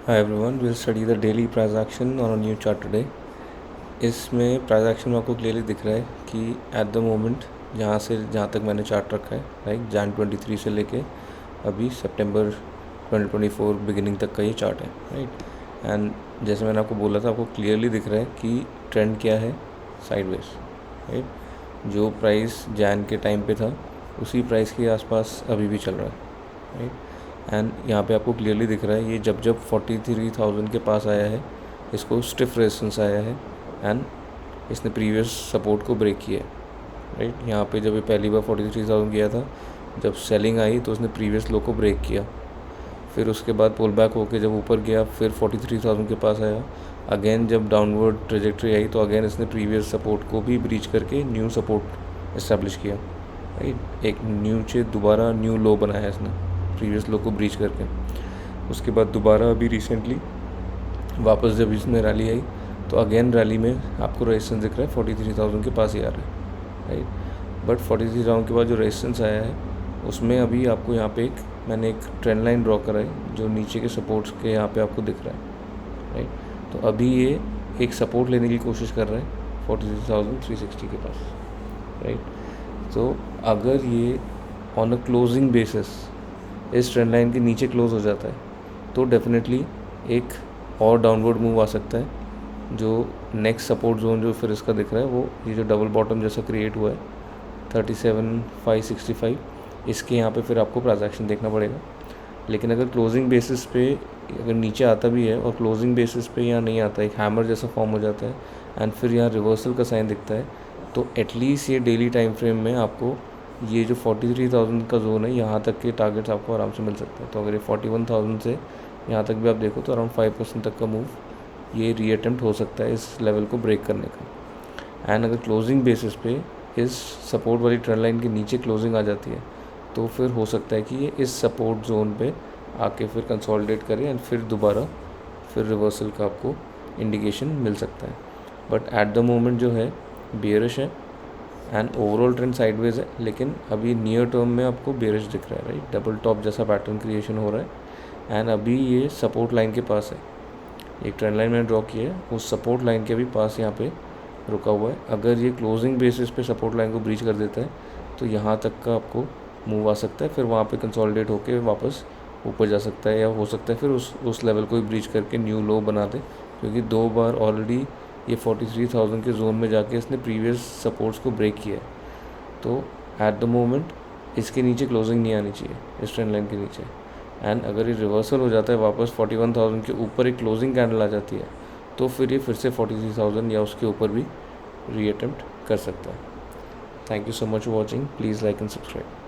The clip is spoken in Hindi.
Hi everyone, we'll study the daily price action on a new chart today. इसमें प्राइस एक्शन में आपको क्लियरली दिख रहा है कि एट द मोमेंट जहाँ तक मैंने चार्ट रखा है, राइट, जैन 23 से लेके अभी सितंबर 2024 बिगिनिंग तक का ये चार्ट है, राइट। एंड जैसे मैंने आपको बोला था, आपको क्लियरली दिख रहा है कि ट्रेंड क्या है, साइडवेज, राइट। जो प्राइस जैन के टाइम पे था उसी प्राइस के आसपास अभी भी चल रहा है, राइट। एंड यहाँ पे आपको क्लियरली दिख रहा है ये जब 43,000 के पास आया है, इसको स्टिफ रेजिस्टेंस आया है एंड इसने प्रीवियस सपोर्ट को ब्रेक किया है, राइट। यहाँ पे जब ये पहली बार 43,000 किया था, जब सेलिंग आई तो उसने प्रीवियस लो को ब्रेक किया, फिर उसके बाद पुल बैक होके जब ऊपर गया फिर 43,000 के पास आया। अगेन जब डाउनवर्ड ट्रेजेक्ट्री आई तो अगेन इसने प्रीवियस सपोर्ट को भी ब्रीच करके न्यू सपोर्ट इस्टेब्लिश किया, राइट। एक नीचे दोबारा न्यू लो बनाया इसने प्रीवियस लो को ब्रीच करके। उसके बाद दोबारा अभी रिसेंटली वापस जब इसमें रैली आई तो अगेन रैली में आपको रेजिस्टेंस दिख रहा है 43,000 के पास ही आ रहा है, राइट। बट 43,000 के बाद जो रेजिस्टेंस आया है उसमें अभी आपको यहाँ पे मैंने एक ट्रेंड लाइन ड्रॉ करा है जो नीचे के सपोर्ट्स के यहाँ पे आपको दिख रहा है, राइट। तो अभी ये एक सपोर्ट लेने की कोशिश कर रहा है 43,360 के पास, राइट। तो अगर ये ऑन अ क्लोजिंग बेसिस इस ट्रेंड लाइन के नीचे क्लोज हो जाता है तो डेफिनेटली एक और डाउनवर्ड मूव आ सकता है। जो नेक्स्ट सपोर्ट जोन जो फिर इसका दिख रहा है वो ये जो डबल बॉटम जैसा क्रिएट हुआ है 37,565, इसके यहाँ पे फिर आपको प्राइस एक्शन देखना पड़ेगा। लेकिन अगर क्लोजिंग बेसिस पे अगर नीचे आता भी है और क्लोजिंग बेसिस पे यहाँ नहीं आता, एक हैमर जैसा फॉर्म हो जाता है एंड फिर यहाँ रिवर्सल का साइन दिखता है, तो एटलीस्ट ये डेली टाइम फ्रेम में आपको ये जो 43,000 का जोन है यहाँ तक के टारगेट्स आपको आराम से मिल सकते हैं। तो अगर ये 41,000 से यहाँ तक भी आप देखो तो अराउंड 5% तक का मूव ये रीअटेम्प्ट हो सकता है इस लेवल को ब्रेक करने का। एंड अगर क्लोजिंग बेसिस पे इस सपोर्ट वाली ट्रेंड लाइन के नीचे क्लोजिंग आ जाती है तो फिर हो सकता है कि ये इस सपोर्ट जोन पे आके फिर कंसोलिडेट करे एंड फिर दोबारा फिर रिवर्सल का आपको इंडिकेशन मिल सकता है। बट एट द मोमेंट जो है बेयरिश है एंड ओवरऑल ट्रेंड साइडवेज है, लेकिन अभी नियर टर्म में आपको बेयरिश दिख रहा है, राइट। डबल टॉप जैसा पैटर्न क्रिएशन हो रहा है एंड अभी ये सपोर्ट लाइन के पास है। एक ट्रेंड लाइन मैंने ड्रॉ किया है, उस सपोर्ट लाइन के भी पास यहाँ पे रुका हुआ है। अगर ये क्लोजिंग बेसिस पे सपोर्ट लाइन को ब्रीच कर देता है तो यहाँ तक का आपको मूव आ सकता है, फिर वहाँ पे कंसोलिडेट होकर वापस ऊपर जा सकता है, या हो सकता है फिर उस लेवल को ही ब्रीच करके न्यू लो बना दे, क्योंकि 2 बार ऑलरेडी ये 43,000 के जोन में जाके इसने प्रीवियस सपोर्ट्स को ब्रेक किया है। तो एट द मोमेंट इसके नीचे क्लोजिंग नहीं आनी चाहिए, इस ट्रेंड लाइन के नीचे। एंड अगर ये रिवर्सल हो जाता है वापस 41,000 के ऊपर एक क्लोजिंग कैंडल आ जाती है तो फिर ये फिर से 43,000 या उसके ऊपर भी रीअटेम्प्ट कर सकता है। Thank you so much for watching, please like and subscribe.